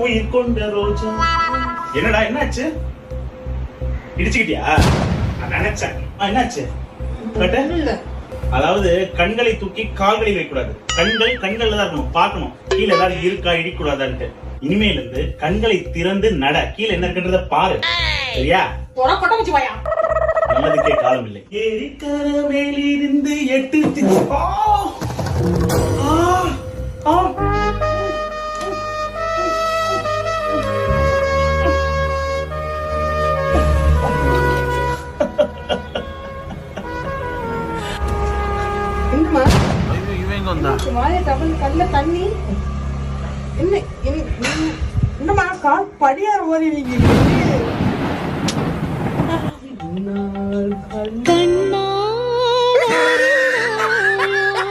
உயிர் கொண்ட ரோஜா. என்னடா என்னாச்சு? இடிச்சுக்கிட்டியா? நான் நினைச்சேன். என்னாச்சு? அதாவது கண்களை தூக்கி கால்களில் வைக்கக்கூடாது. கண்கள்ல தான் இருக்கணும், பார்க்கணும் கீழே ஏதாவது இருக்கா இடிக்கூடாதான்ட்டு. இனிமேல இருந்து கண்களை திறந்து நட, கீழே என்ன இருக்குன்றத பாரு, சரியா? நல்லதுக்கே காலம் இல்லை. ஏரிக்கர மேலிருந்து 8 தண்ணி என்னமா கால் படியார் ஓதி